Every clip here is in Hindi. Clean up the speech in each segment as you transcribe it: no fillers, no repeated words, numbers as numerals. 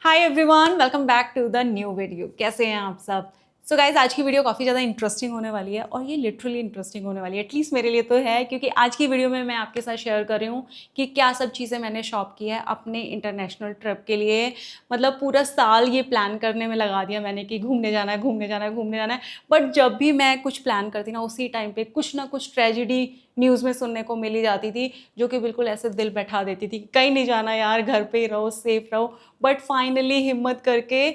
Hi everyone, welcome back to the new video. कैसे हैं आप सब? सो गाइज, आज की वीडियो काफ़ी ज़्यादा इंटरेस्टिंग होने वाली है और ये लिटरली इंटरेस्टिंग होने वाली है। एटलीस्ट मेरे लिए तो है, क्योंकि आज की वीडियो में मैं आपके साथ शेयर कर रही हूँ कि क्या सब चीज़ें मैंने शॉप की है अपने इंटरनेशनल ट्रिप के लिए। मतलब पूरा साल ये प्लान करने में लगा दिया मैंने कि घूमने जाना है, घूमने जाना है, घूमने जाना है। बट जब भी मैं कुछ प्लान करती ना, उसी टाइम पे कुछ ना कुछ ट्रेजिडी न्यूज़ में सुनने को मिली जाती थी, जो कि बिल्कुल ऐसे दिल बैठा देती थी। कहीं नहीं जाना यार, घर पे ही रहो, सेफ रहो। बट फाइनली हिम्मत करके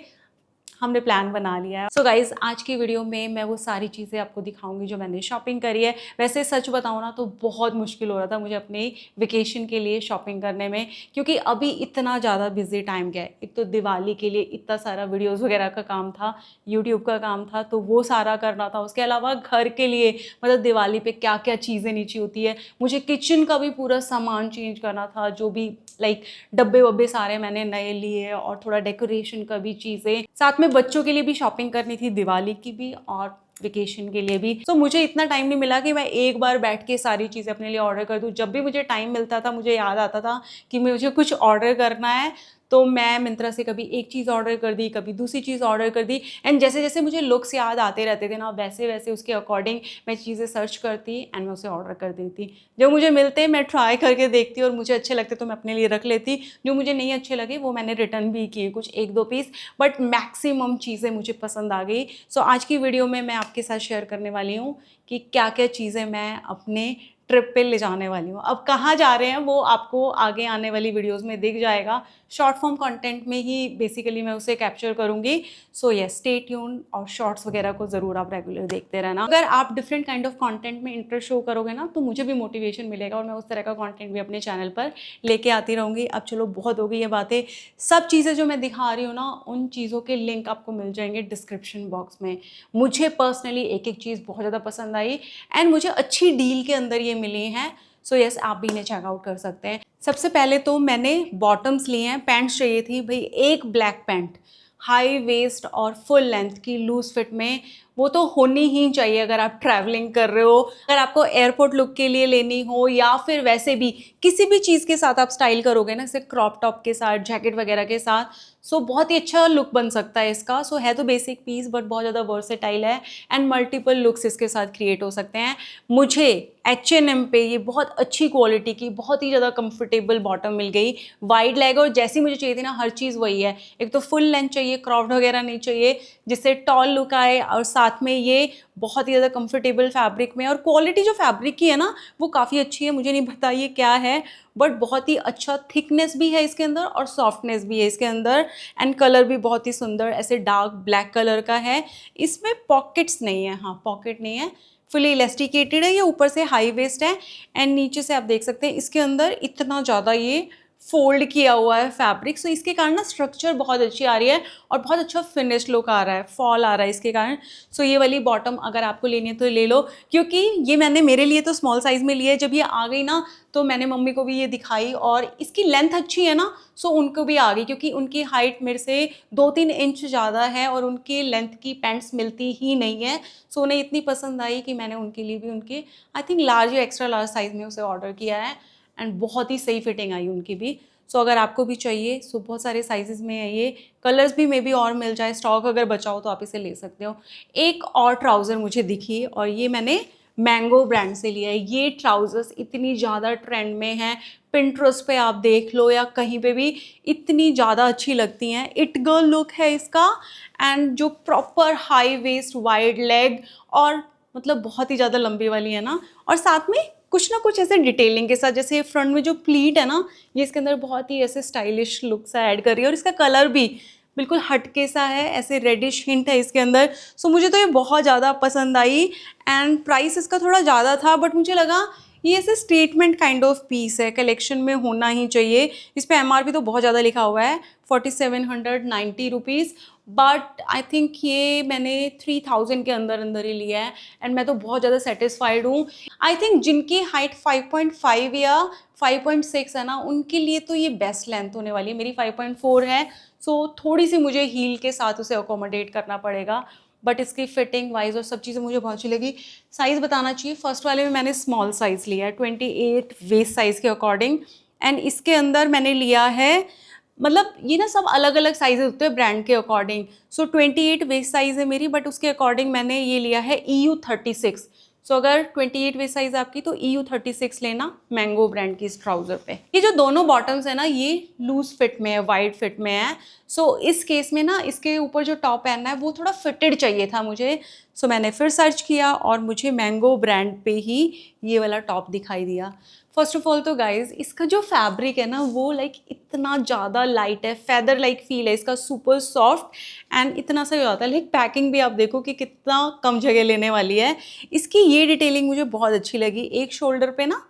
हमने प्लान बना लिया है। सो गाइज, आज की वीडियो में मैं वो सारी चीज़ें आपको दिखाऊंगी जो मैंने शॉपिंग करी है। वैसे सच बताऊँ ना तो बहुत मुश्किल हो रहा था मुझे अपने वेकेशन के लिए शॉपिंग करने में, क्योंकि अभी इतना ज़्यादा बिजी टाइम गया है। एक तो दिवाली के लिए इतना सारा वीडियोज़ वगैरह का काम था, यूट्यूब का काम था, तो वो सारा करना था। उसके अलावा घर के लिए, मतलब दिवाली पे क्या क्या चीज़ें नीचे होती है, मुझे किचन का भी पूरा सामान चेंज करना था। जो भी लाइक डब्बे वब्बे सारे मैंने नए लिए, और थोड़ा डेकोरेशन का भी चीज़ें, साथ में बच्चों के लिए भी शॉपिंग करनी थी, दिवाली की भी और वेकेशन के लिए भी। तो मुझे इतना टाइम नहीं मिला कि मैं एक बार बैठ के सारी चीज़ें अपने लिए ऑर्डर कर दूँ। जब भी मुझे टाइम मिलता था, मुझे याद आता था कि मुझे कुछ ऑर्डर करना है, तो मैं मिंत्रा से कभी एक चीज़ ऑर्डर कर दी, कभी दूसरी चीज़ ऑर्डर कर दी। एंड जैसे जैसे मुझे लुक्स याद आते रहते थे ना, वैसे वैसे उसके अकॉर्डिंग मैं चीज़ें सर्च करती एंड मैं उसे ऑर्डर कर देती। जो मुझे मिलते मैं ट्राई करके देखती, और मुझे अच्छे लगते तो मैं अपने लिए रख लेती। जो मुझे नहीं अच्छे लगे वो मैंने रिटर्न भी किए, कुछ एक दो पीस। बट मैक्सिमम चीज़ें मुझे पसंद आ गई। सो आज की वीडियो में मैं आपके साथ शेयर करने वाली हूँ कि क्या क्या चीज़ें मैं अपने ट्रिप पे ले जाने वाली हूँ। अब कहाँ जा रहे हैं वो आपको आगे आने वाली वीडियोस में दिख जाएगा। शॉर्ट फॉर्म कंटेंट में ही बेसिकली मैं उसे कैप्चर करूँगी। सो यस, स्टे ट्यून, और शॉर्ट्स वगैरह को ज़रूर आप रेगुलर देखते रहना। अगर आप डिफरेंट काइंड ऑफ कंटेंट में इंटरेस्ट शो करोगे ना, तो मुझे भी मोटिवेशन मिलेगा और मैं उस तरह का कंटेंट भी अपने चैनल पर लेके आती रहूँगी। अब चलो, बहुत हो गई ये बातें। सब चीज़ें जो मैं दिखा रही हूँ ना, उन चीज़ों के लिंक आपको मिल जाएंगे डिस्क्रिप्शन बॉक्स में। मुझे पर्सनली एक एक चीज़ बहुत ज़्यादा पसंद आई, एंड मुझे अच्छी डील के अंदर ये मिली हैं। सो यस, आप भी इन्हें चेकआउट कर सकते हैं। सबसे पहले तो मैंने बॉटम्स लिए हैं। पैंट्स चाहिए थी भाई, एक ब्लैक पैंट हाई वेस्ट और फुल लेंथ की लूज फिट में, वो तो होनी ही चाहिए अगर आप ट्रैवलिंग कर रहे हो। अगर आपको एयरपोर्ट लुक के लिए लेनी हो, या फिर वैसे भी किसी भी चीज़ के साथ आप स्टाइल करोगे ना, जैसे क्रॉप टॉप के साथ, जैकेट वगैरह के साथ, सो बहुत ही अच्छा लुक बन सकता है इसका। सो है तो बेसिक पीस, बट बहुत ज़्यादा वर्सेटाइल है, एंड मल्टीपल लुक्स इसके साथ क्रिएट हो सकते हैं। मुझे H&M पे ये बहुत अच्छी क्वालिटी की, बहुत ही ज़्यादा कंफर्टेबल बॉटम मिल गई, वाइड लेग, और जैसी मुझे चाहिए थी ना, हर चीज़ वही है। एक तो फुल लेंथ चाहिए, क्रॉप्ड वगैरह नहीं चाहिए, जिससे टॉल लुक आए, और साथ में ये बहुत ही ज़्यादा कंफर्टेबल फैब्रिक में। और क्वालिटी जो फैब्रिक की है ना, वो काफ़ी अच्छी है। मुझे नहीं पता ये क्या है, बट बहुत ही अच्छा थिकनेस भी है इसके अंदर और सॉफ्टनेस भी है इसके अंदर। एंड कलर भी बहुत ही सुंदर, ऐसे डार्क ब्लैक कलर का है। इसमें पॉकेट्स नहीं है, हाँ पॉकेट नहीं है, फुली इलास्टिकेटेड है। ये ऊपर से हाई वेस्ट है, एंड नीचे से आप देख सकते हैं इसके अंदर इतना ज़्यादा ये फोल्ड किया हुआ है फैब्रिक। सो इसके कारण ना स्ट्रक्चर बहुत अच्छी आ रही है, और बहुत अच्छा फिनिश लुक आ रहा है, फॉल आ रहा है इसके कारण। सो ये वाली बॉटम अगर आपको लेनी है तो ले लो, क्योंकि ये मैंने मेरे लिए तो स्मॉल साइज़ में लिया है। जब ये आ गई ना, तो मैंने मम्मी को भी ये दिखाई, और इसकी लेंथ अच्छी है ना, सो उनको भी आ गई, क्योंकि उनकी हाइट मेरे से 2-3 इंच ज़्यादा है, और उनकी लेंथ की पैंट्स मिलती ही नहीं है। सो उन्हें इतनी पसंद आई कि मैंने उनके लिए भी उनके आई थिंक लार्ज या एक्स्ट्रा लार्ज साइज़ में उसे ऑर्डर किया है, एंड बहुत ही सही फिटिंग आई उनकी भी। सो अगर आपको भी चाहिए, सो बहुत सारे साइजेस में है ये, कलर्स भी मे बी और मिल जाए, स्टॉक अगर बचा हो तो आप इसे ले सकते हो। एक और ट्राउज़र मुझे दिखी, और ये मैंने मैंगो ब्रांड से लिया है। ये ट्राउजर्स इतनी ज़्यादा ट्रेंड में हैं, पिंटरेस्ट पे आप देख लो या कहीं पे भी, इतनी ज़्यादा अच्छी लगती हैं। इट गर्ल लुक है इसका, एंड जो proper high waist, wide leg, और मतलब बहुत ही ज़्यादा लंबी वाली है ना, और साथ में कुछ ना कुछ ऐसे डिटेलिंग के साथ, जैसे फ्रंट में जो प्लीट है ना, ये इसके अंदर बहुत ही ऐसे स्टाइलिश लुक सा ऐड कर रही है। और इसका कलर भी बिल्कुल हटके सा है, ऐसे रेडिश हिंट है इसके अंदर। सो मुझे तो ये बहुत ज़्यादा पसंद आई, एंड प्राइस इसका थोड़ा ज़्यादा था, बट मुझे लगा ये ऐसे स्टेटमेंट काइंड ऑफ पीस है, कलेक्शन में होना ही चाहिए। इस पर MRP तो बहुत ज़्यादा लिखा हुआ है, 4790 रुपीज़, बट आई थिंक ये मैंने 3000 के अंदर अंदर ही लिया है, एंड मैं तो बहुत ज़्यादा सेटिस्फाइड हूँ। आई थिंक जिनकी हाइट 5.5 या 5.6 है ना, उनके लिए तो ये बेस्ट लेंथ होने वाली है। मेरी 5.4 है, सो थोड़ी सी मुझे हील के साथ उसे अकोमोडेट करना पड़ेगा, बट इसकी फिटिंग वाइज और सब चीज़ें मुझे बहुत अच्छी लगी। साइज़ बताना चाहिए, फर्स्ट वाले में मैंने स्मॉल साइज़ लिया है, 28 वेस्ट साइज़ के अकॉर्डिंग, एंड इसके अंदर मैंने लिया है मतलब ये ना सब अलग अलग साइजेस होते हैं ब्रांड के अकॉर्डिंग। सो 28 वेस्ट साइज़ है मेरी, बट उसके अकॉर्डिंग मैंने ये लिया है EU36। सो अगर 28 वेस्ट साइज़ आपकी तो EU36 लेना मैंगो ब्रांड की इस ट्राउज़र पे। ये जो दोनों बॉटम्स है ना ये लूज फिट में है, वाइड फिट में है। सो इस केस में ना इसके ऊपर जो टॉप पहनना है वो थोड़ा फिटेड चाहिए था मुझे। सो मैंने फिर सर्च किया और मुझे मैंगो ब्रांड पे ही ये वाला टॉप दिखाई दिया। फर्स्ट ऑफ ऑल तो गाइज इसका जो फैब्रिक है ना वो लाइक इतना ज़्यादा लाइट है, फेदर लाइक फील है इसका, सुपर सॉफ्ट एंड इतना सही होता है। लाइक पैकिंग भी आप देखो कि कितना कम जगह लेने वाली है। इसकी ये डिटेलिंग मुझे बहुत अच्छी लगी। एक शोल्डर पे ना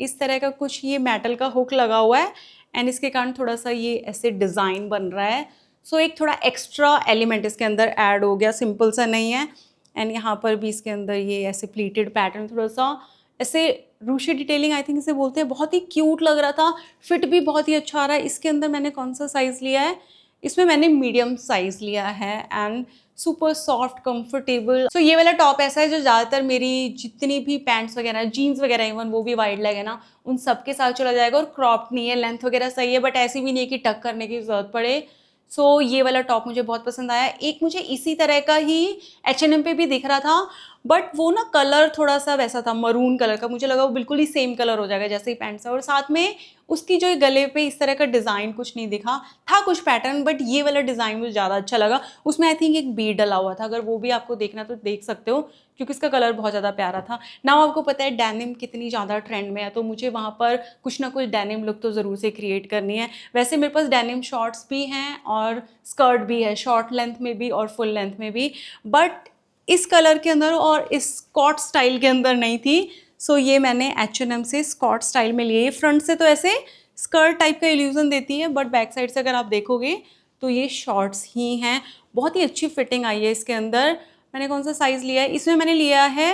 इस तरह का कुछ ये मेटल का हुक लगा हुआ है एंड इसके कारण थोड़ा सा ये ऐसे डिज़ाइन बन रहा है। सो एक थोड़ा एक्स्ट्रा एलिमेंट इसके अंदर ऐड हो गया, सिंपल सा नहीं है। एंड यहाँ पर भी इसके अंदर ये ऐसे प्लीटेड पैटर्न, थोड़ा सा ऐसे रूशी डिटेलिंग आई थिंक इसे बोलते हैं, बहुत ही क्यूट लग रहा था। फिट भी बहुत ही अच्छा आ रहा है। इसके अंदर मैंने कौन सा साइज़ लिया है, इसमें मैंने मीडियम साइज़ लिया है एंड सुपर सॉफ्ट कंफर्टेबल। सो ये वाला टॉप ऐसा है जो ज़्यादातर मेरी जितनी भी पैंट्स वगैरह, जीन्स वगैरह, इवन वो भी वाइड लेग है ना, उन सब के साथ चला जाएगा। और क्रॉप नहीं है, लेंथ वगैरह सही है, बट ऐसी भी नहीं है कि टक करने की ज़रूरत पड़े। सो ये वाला टॉप मुझे बहुत पसंद आया। एक मुझे इसी तरह का ही H&M पे भी दिख रहा था, बट वो ना कलर थोड़ा सा वैसा था, मरून कलर का। मुझे लगा वो बिल्कुल ही सेम कलर हो जाएगा जैसे ही पैंट्स है, और साथ में उसकी जो गले पे इस तरह का डिज़ाइन कुछ नहीं दिखा था, कुछ पैटर्न, बट ये वाला डिज़ाइन मुझे ज़्यादा अच्छा लगा। उसमें आई थिंक एक बीड डला हुआ था, अगर वो भी आपको देखना तो देख सकते हो, क्योंकि इसका कलर बहुत ज़्यादा प्यारा था। नाउ आपको पता है डेनिम कितनी ज़्यादा ट्रेंड में है, तो मुझे वहाँ पर कुछ ना कुछ डेनिम लुक तो ज़रूर से क्रिएट करनी है। वैसे मेरे पास डेनिम शॉर्ट्स भी हैं और स्कर्ट भी है, शॉर्ट लेंथ में भी और फुल लेंथ में भी, बट इस कलर के अंदर और इस स्कॉट स्टाइल के अंदर नहीं थी। सो ये मैंने H&M से स्कॉट स्टाइल में लिए। फ्रंट से तो ऐसे स्कर्ट टाइप का इल्यूजन देती है, बट बैक साइड से अगर आप देखोगे तो ये शॉर्ट्स ही हैं। बहुत ही अच्छी फिटिंग आई है इसके अंदर। मैंने कौन सा साइज़ लिया है, इसमें मैंने लिया है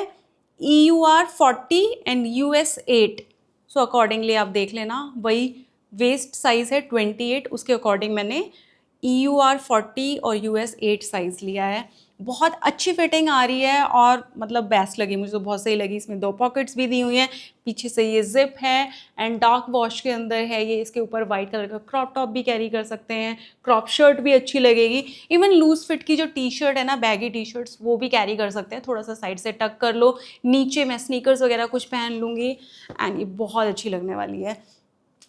EUR40 and US8। So accordingly आप देख लेना, वही वेस्ट साइज़ है 28, उसके अकॉर्डिंग मैंने EUR40 और US8 साइज़ लिया है। बहुत अच्छी फिटिंग आ रही है और मतलब बेस्ट लगी मुझे तो, बहुत सही लगी। इसमें 2 पॉकेट्स भी दी हुई हैं, पीछे से ये जिप है एंड डार्क वॉश के अंदर है ये। इसके ऊपर वाइट कलर का क्रॉप टॉप भी कैरी कर सकते हैं, क्रॉप शर्ट भी अच्छी लगेगी। इवन लूज फिट की जो टी शर्ट है ना, बैगी टी शर्ट्स, वो भी कैरी कर सकते हैं। थोड़ा सा साइड से टक कर लो, नीचे मैं स्नीकर्स वगैरह कुछ पहन लूँगी एंड ये बहुत अच्छी लगने वाली है।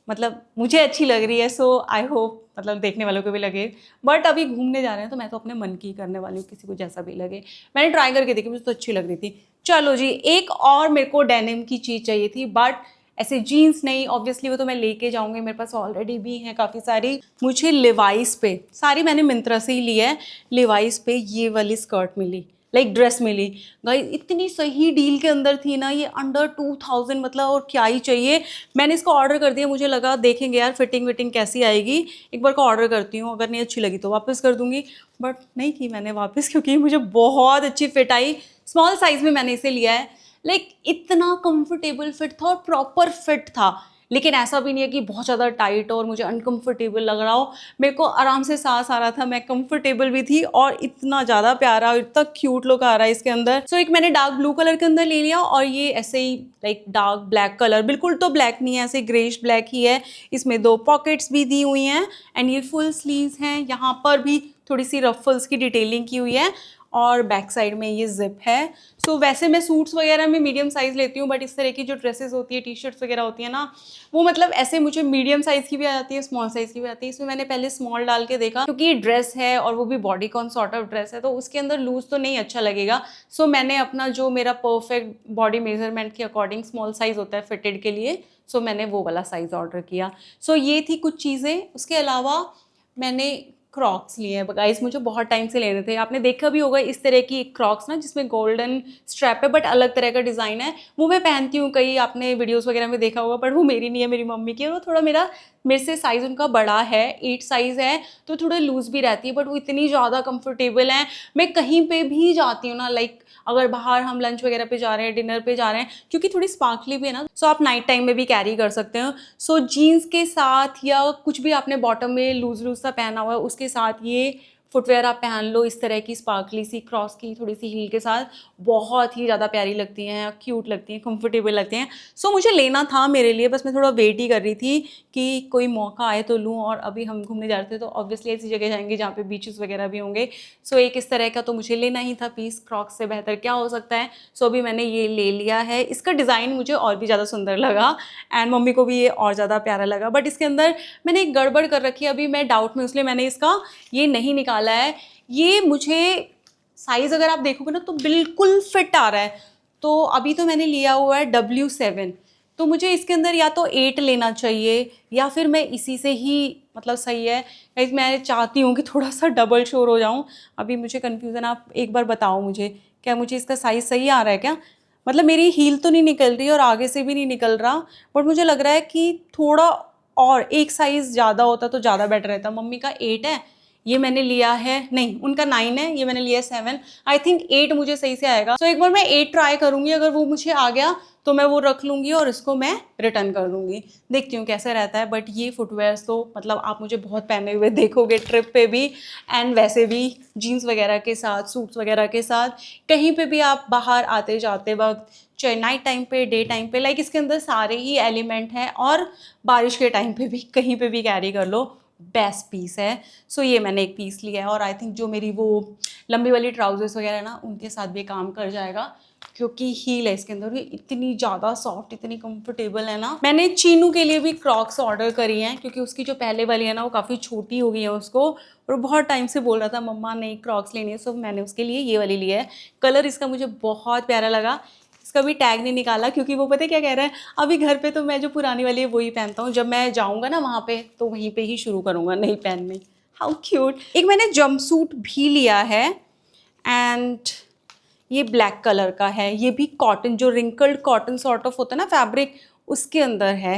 मतलब मुझे अच्छी लग रही है, सो आई होप मतलब देखने वालों को भी लगे। बट अभी घूमने जा रहे हैं तो मैं तो अपने मन की करने वाली हूँ, किसी को जैसा भी लगे। मैंने ट्राई करके देखी, मुझे तो अच्छी लग रही थी। चलो जी, एक और मेरे को डेनिम की चीज़ चाहिए थी, बट ऐसे जीन्स नहीं, ऑब्वियसली वो तो मैं लेके जाऊँगी, मेरे पास ऑलरेडी भी हैं काफ़ी सारी। मुझे लिवाइस पे, सारी मैंने मिंत्रा से ही ली है, लिवाइस पे ये वाली स्कर्ट मिली, लाइक ड्रेस मिली। गाइस इतनी सही डील के अंदर थी ना, ये अंडर 2000, मतलब और क्या ही चाहिए। मैंने इसको ऑर्डर कर दिया, मुझे लगा देखेंगे यार फिटिंग विटिंग कैसी आएगी, एक बार को ऑर्डर करती हूँ, अगर नहीं अच्छी लगी तो वापस कर दूंगी। बट नहीं की मैंने वापस, क्योंकि मुझे बहुत अच्छी फिट आई। स्मॉल साइज़ में मैंने इसे लिया है। लाइक इतना कंफर्टेबल फिट था और प्रॉपर फिट था, लेकिन ऐसा भी नहीं है कि बहुत ज़्यादा टाइट और मुझे अनकंफर्टेबल लग रहा हो। मेरे को आराम से सांस आ रहा था, मैं कंफर्टेबल भी थी और इतना ज़्यादा प्यारा और इतना क्यूट लुक आ रहा है इसके अंदर। सो एक मैंने डार्क ब्लू कलर के अंदर ले लिया और ये ऐसे ही लाइक डार्क ब्लैक कलर, बिल्कुल तो ब्लैक नहीं है, ऐसे ग्रेश ब्लैक ही है। इसमें 2 पॉकेट्स भी दी हुई हैं एंड ये फुल स्लीव्स हैं। यहाँ पर भी थोड़ी सी रफल्स की डिटेलिंग की हुई है और बैक साइड में ये जिप है। सो वैसे मैं सूट्स वगैरह में मीडियम साइज़ लेती हूँ, बट इस तरह की जो ड्रेसेस होती है, टी शर्ट्स वगैरह होती है ना, वो मतलब ऐसे मुझे मीडियम साइज़ की भी आ जाती है, स्मॉल साइज़ की भी आती है। इसमें मैंने पहले स्मॉल डाल के देखा, क्योंकि ये ड्रेस है और वो भी बॉडीकॉन सॉर्ट ऑफ ड्रेस है, तो उसके अंदर लूज तो नहीं अच्छा लगेगा। सो मैंने अपना जो मेरा परफेक्ट बॉडी मेजरमेंट के अकॉर्डिंग स्मॉल साइज़ होता है फिटेड के लिए, सो मैंने वो वाला साइज़ ऑर्डर किया। सो ये थी कुछ चीज़ें। उसके अलावा मैंने क्रॉक्स लिए हैं गाइस, मुझे बहुत टाइम से लेने थे। आपने देखा भी होगा इस तरह की क्रॉक्स ना, जिसमें गोल्डन स्ट्रैप है बट अलग तरह का डिज़ाइन है। वो मैं पहनती हूँ, कई आपने वीडियोस वगैरह में देखा होगा, बट वो मेरी नहीं है, मेरी मम्मी की है। वो थोड़ा मेरे से साइज़ उनका बड़ा है, 8 साइज़ है, तो थोड़ा लूज़ भी रहती है, बट वो इतनी ज़्यादा कंफर्टेबल हैं। मैं कहीं पे भी जाती हूँ ना, लाइक अगर बाहर हम लंच वगैरह पे जा रहे हैं, डिनर पे जा रहे हैं, क्योंकि थोड़ी स्पार्कली भी है ना, सो आप नाइट टाइम में भी कैरी कर सकते हो। सो जीन्स के साथ या कुछ भी आपने बॉटम में लूज सा पहना हुआ है, उसके साथ ये फुटवेयर आप पहन लो इस तरह की स्पार्कली सी क्रॉस की थोड़ी सी हील के साथ, बहुत ही ज़्यादा प्यारी लगती हैं, क्यूट लगती हैं, कंफर्टेबल लगती हैं। सो मुझे लेना था मेरे लिए, बस मैं थोड़ा वेट ही कर रही थी कि कोई मौका आए तो लूँ। और अभी हम घूमने जा रहे थे तो ऑब्वियसली ऐसी जगह जाएंगे जहाँ पे बीचेस वगैरह भी होंगे। सो एक इस तरह का तो मुझे लेना ही था पीस, क्रॉक्स से बेहतर क्या हो सकता है। सो अभी मैंने ये ले लिया है। इसका डिज़ाइन मुझे और भी ज़्यादा सुंदर लगा एंड मम्मी को भी ये और ज़्यादा प्यारा लगा, बट इसके अंदर मैंने एक गड़बड़ कर रखी है, अभी मैं डाउट में, इसलिए मैंने इसका ये नहीं निकाला है। ये मुझे साइज़ अगर आप देखोगे ना तो बिल्कुल फिट आ रहा है। तो अभी तो मैंने लिया हुआ है W7, तो मुझे इसके अंदर या तो 8 लेना चाहिए या फिर मैं इसी से ही, मतलब सही है गाइस, मैं चाहती हूँ कि थोड़ा सा डबल श्योर हो जाऊँ। अभी मुझे कन्फ्यूज़न, आप एक बार बताओ मुझे, क्या मुझे इसका साइज़ सही आ रहा है क्या? मतलब मेरी हील तो नहीं निकल रही और आगे से भी नहीं निकल रहा, बट मुझे लग रहा है कि थोड़ा और एक साइज़ ज़्यादा होता तो ज़्यादा बेटर रहता। मम्मी का 8 है, ये मैंने लिया है, नहीं उनका 9 है, ये मैंने लिया है 7। आई थिंक 8 मुझे सही से आएगा। तो एक बार मैं 8 ट्राई करूँगी, अगर वो मुझे आ गया तो मैं वो रख लूँगी और इसको मैं रिटर्न कर दूँगी, देखती हूँ कैसे रहता है। बट ये फुटवेयर्स तो मतलब आप मुझे बहुत पहने हुए देखोगे ट्रिप पे भी एंड वैसे भी जीन्स वगैरह के साथ, सूट्स वगैरह के साथ, कहीं पे भी आप बाहर आते जाते वक्त, चाहे नाइट टाइम पे, डे टाइम पे, लाइक इसके अंदर सारे ही एलिमेंट हैं। और बारिश के टाइम पे भी कहीं पे भी कैरी कर लो, बेस्ट पीस है। सो ये मैंने एक पीस लिया है और आई थिंक जो मेरी वो लंबी वाली ट्राउजर्स वगैरह ना उनके साथ भी काम कर जाएगा, क्योंकि हील है इसके अंदर, ये इतनी ज़्यादा सॉफ्ट, इतनी कंफर्टेबल है ना। मैंने चीनू के लिए भी क्रॉक्स ऑर्डर करी हैं, क्योंकि उसकी जो पहले वाली है ना वो काफ़ी छोटी हो गई है उसको, और बहुत टाइम से बोल रहा था मम्मा नई क्रॉक्स लेनी है। सो मैंने उसके लिए ये वाली ली है। कलर इसका मुझे बहुत प्यारा लगा। इसका भी टैग नहीं निकाला, क्योंकि वो पता है क्या कह रहा है, अभी घर पे तो मैं जो पुरानी वाली है वही पहनता हूँ, जब मैं जाऊँगा ना वहाँ पे तो वहीं पे ही शुरू करूँगा नई पहनने। How cute. एक मैंने जंपसूट भी लिया है एंड ये ब्लैक कलर का है। ये भी कॉटन, जो रिंकल्ड कॉटन सॉर्ट ऑफ होता है ना फैब्रिक, उसके अंदर है।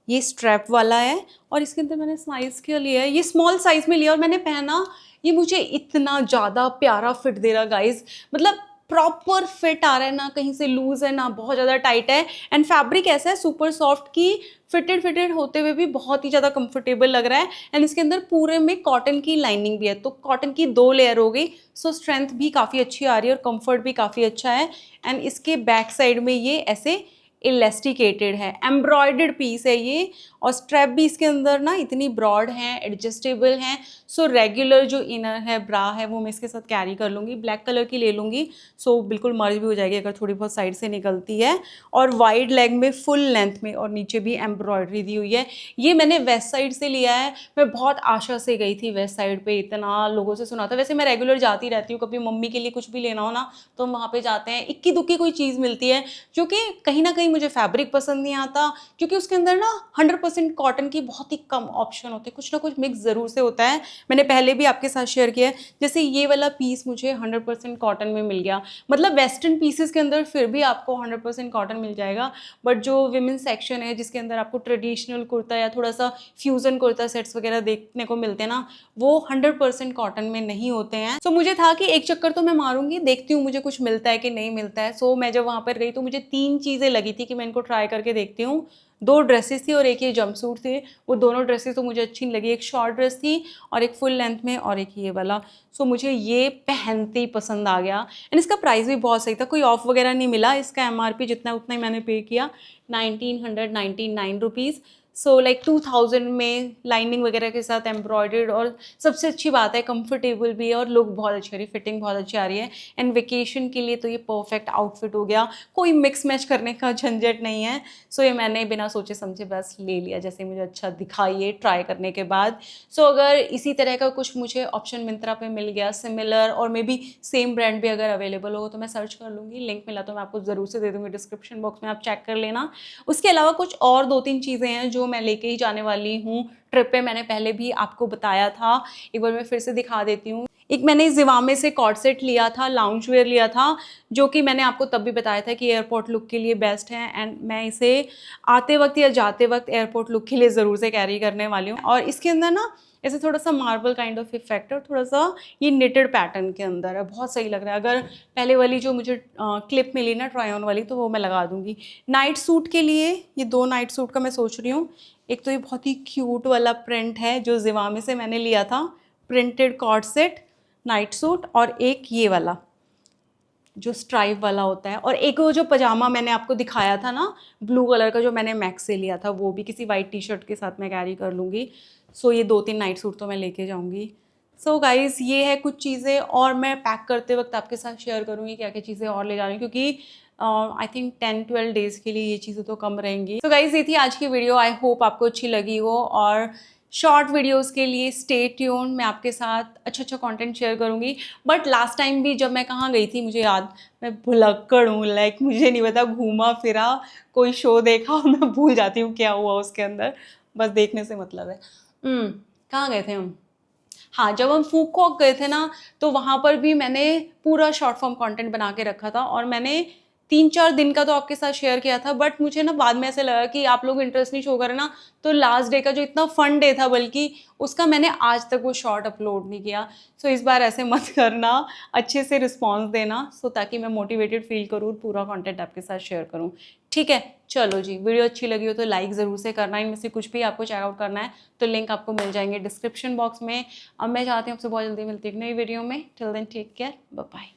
ये स्ट्रैप वाला है और इसके अंदर मैंने साइज़ क्या लिया है, ये स्मॉल साइज़ में लिया और मैंने पहना, ये मुझे इतना ज़्यादा प्यारा फिट दे रहा गाइज, मतलब प्रॉपर फिट आ रहा है, ना कहीं से लूज है ना बहुत ज़्यादा टाइट है। एंड फैब्रिक ऐसा है सुपर सॉफ्ट की फिटेड फिटेड होते हुए भी बहुत ही ज़्यादा कंफर्टेबल लग रहा है। एंड इसके अंदर पूरे में कॉटन की लाइनिंग भी है, तो कॉटन की 2 लेयर हो गई। सो स्ट्रेंथ भी काफ़ी अच्छी आ रही है और कंफर्ट भी काफ़ी अच्छा है। एंड इसके बैक साइड में ये ऐसे इलास्टिकेटेड है, एम्ब्रॉयडर्ड पीस है ये। और स्ट्रैप भी इसके अंदर ना इतनी ब्रॉड है, एडजस्टेबल है। सो रेगुलर जो इनर है, ब्रा है, वो मैं इसके साथ कैरी कर लूँगी। ब्लैक कलर की ले लूँगी, सो बिल्कुल मर्ज भी हो जाएगी अगर थोड़ी बहुत साइड से निकलती है। और वाइड लेग में फुल लेंथ में और नीचे भी एम्ब्रॉयडरी दी हुई है। ये मैंने वेस्ट साइड से लिया है। मैं बहुत आशा से गई थी वेस्ट साइड पे, इतना लोगों से सुना था। वैसे मैं रेगुलर जाती रहती हूँ, कभी मम्मी के लिए कुछ भी लेना हो ना तो हम वहाँ पे जाते हैं। इक्की दुक्की कोई चीज़ मिलती है, जो कि कहीं ना कहीं मुझे फैब्रिक पसंद नहीं आता, क्योंकि उसके अंदर ना 100% कॉटन की बहुत ही कम ऑप्शन होते हैं, कुछ ना कुछ मिक्स ज़रूर से होता है। मैंने पहले भी आपके साथ शेयर किया है, जैसे ये वाला पीस मुझे 100% कॉटन में मिल गया। मतलब वेस्टर्न पीसेस के अंदर फिर भी आपको 100% कॉटन मिल जाएगा, बट जो विमेन सेक्शन है जिसके अंदर आपको ट्रेडिशनल कुर्ता या थोड़ा सा फ्यूजन कुर्ता सेट्स वगैरह देखने को मिलते हैं ना, वो 100% कॉटन में नहीं होते हैं। सो मुझे था कि एक चक्कर तो मैं मारूंगी, देखती हूँ मुझे कुछ मिलता है कि नहीं मिलता है। सो मैं जब वहाँ पर गई तो मुझे 3 चीज़ें लगी थी कि मैं इनको ट्राई करके देखती हूँ। 2 ड्रेसेस थी और एक ये जंपसूट थे। वो दोनों ड्रेसेस तो मुझे अच्छी नहीं लगी, एक शॉर्ट ड्रेस थी और एक फुल लेंथ में और एक ये वाला। सो मुझे ये पहनते ही पसंद आ गया। एंड इसका प्राइस भी बहुत सही था, कोई ऑफ वगैरह नहीं मिला। इसका MRP जितना उतना ही मैंने पे किया, 1999 रुपीज़। सो लाइक 2000 में लाइनिंग वगैरह के साथ एम्ब्रॉयडर्ड, और सबसे अच्छी बात है कंफर्टेबल भी है और लुक बहुत अच्छी आ रही है, फिटिंग बहुत अच्छी आ रही है। एंड वेकेशन के लिए तो ये परफेक्ट आउटफिट हो गया, कोई मिक्स मैच करने का झंझट नहीं है। सो ये मैंने बिना सोचे समझे बस ले लिया, जैसे मुझे अच्छा दिखा ये ट्राई करने के बाद। सो अगर इसी तरह का कुछ मुझे ऑप्शन मिंत्रा पे मिल गया सिमिलर, और मे बी सेम ब्रांड भी अगर अवेलेबल हो तो मैं सर्च कर लूँगी। लिंक मिला तो मैं आपको ज़रूर से दे दूँगी डिस्क्रिप्शन बॉक्स में, आप चेक कर लेना। उसके अलावा कुछ और 2-3 चीज़ें हैं जो मैं लेके ही जाने वाली हूँ ट्रिप पे। मैंने पहले भी आपको बताया था, एक बार मैं फिर से दिखा देती हूँ। एक मैंने ज़िवामे से कॉर्ड सेट लिया था, लाउंज वेयर लिया था, जो कि मैंने आपको तब भी बताया था कि एयरपोर्ट लुक के लिए बेस्ट है। एंड मैं इसे आते वक्त या जाते वक्त एयरपोर्ट लुक के लिए ज़रूर से कैरी करने वाली हूँ। और इसके अंदर ना ऐसे थोड़ा सा मार्बल काइंड ऑफ इफेक्ट है और थोड़ा सा ये निटेड पैटर्न के अंदर है, बहुत सही लग रहा है। अगर पहले वाली जो मुझे क्लिप मिली ना ट्राई ऑन वाली, तो वो मैं लगा दूंगी। नाइट सूट के लिए ये 2 नाइट सूट का मैं सोच रही हूँ। एक तो ये बहुत ही क्यूट वाला प्रिंट है जो ज़िवामे से मैंने लिया था, printed cord set, night suit और एक ये वाला जो स्ट्राइप वाला होता है, और एक वो जो पजामा मैंने आपको दिखाया था ना ब्लू कलर का, जो मैंने मैक्स से लिया था, वो भी किसी वाइट टी शर्ट के साथ मैं कैरी कर लूँगी। सो ये 2-3 नाइट सूट तो मैं लेके जाऊँगी। सो गाइज़ ये है कुछ चीज़ें, और मैं पैक करते वक्त आपके साथ शेयर करूँगी क्या क्या चीज़ें और ले जा रही हूँ, क्योंकि आई थिंक 10-12 डेज़ के लिए ये चीज़ें तो कम रहेंगी। सो गाइज़ ये थी आज की वीडियो, आई होप आपको अच्छी लगी हो। और शॉर्ट वीडियोस के लिए स्टे ट्यून, मैं आपके साथ अच्छा अच्छा कंटेंट शेयर करूँगी। बट लास्ट टाइम भी जब मैं कहाँ गई थी मुझे याद, मैं भुलक्कड़ हूँ, लाइक मुझे नहीं पता, घूमा फिरा कोई शो देखा और मैं भूल जाती हूँ क्या हुआ उसके अंदर, बस देखने से मतलब है। कहाँ गए थे हम? हाँ, जब हम फूकॉक गए थे ना, तो वहाँ पर भी मैंने पूरा शॉर्ट फॉर्म कंटेंट बना के रखा था, और मैंने 3-4 दिन का तो आपके साथ शेयर किया था। बट मुझे ना बाद में ऐसे लगा कि आप लोग इंटरेस्ट नहीं शो करें ना, तो लास्ट डे का जो इतना फन डे था, बल्कि उसका मैंने आज तक वो शॉर्ट अपलोड नहीं किया। सो इस बार ऐसे मत करना, अच्छे से रिस्पॉन्स देना, सो ताकि मैं मोटिवेटेड फील करूँ, पूरा कंटेंट आपके साथ शेयर करूँ। ठीक है, चलो जी, वीडियो अच्छी लगी हो तो लाइक ज़रूर से करना। इनमें से कुछ भी आपको चेकआउट करना है तो लिंक आपको मिल जाएंगे डिस्क्रिप्शन बॉक्स में। अब मैं चाहती हूँ आपसे बहुत जल्दी मिलती हूँ एक नई वीडियो में। Till then take care, bye bye.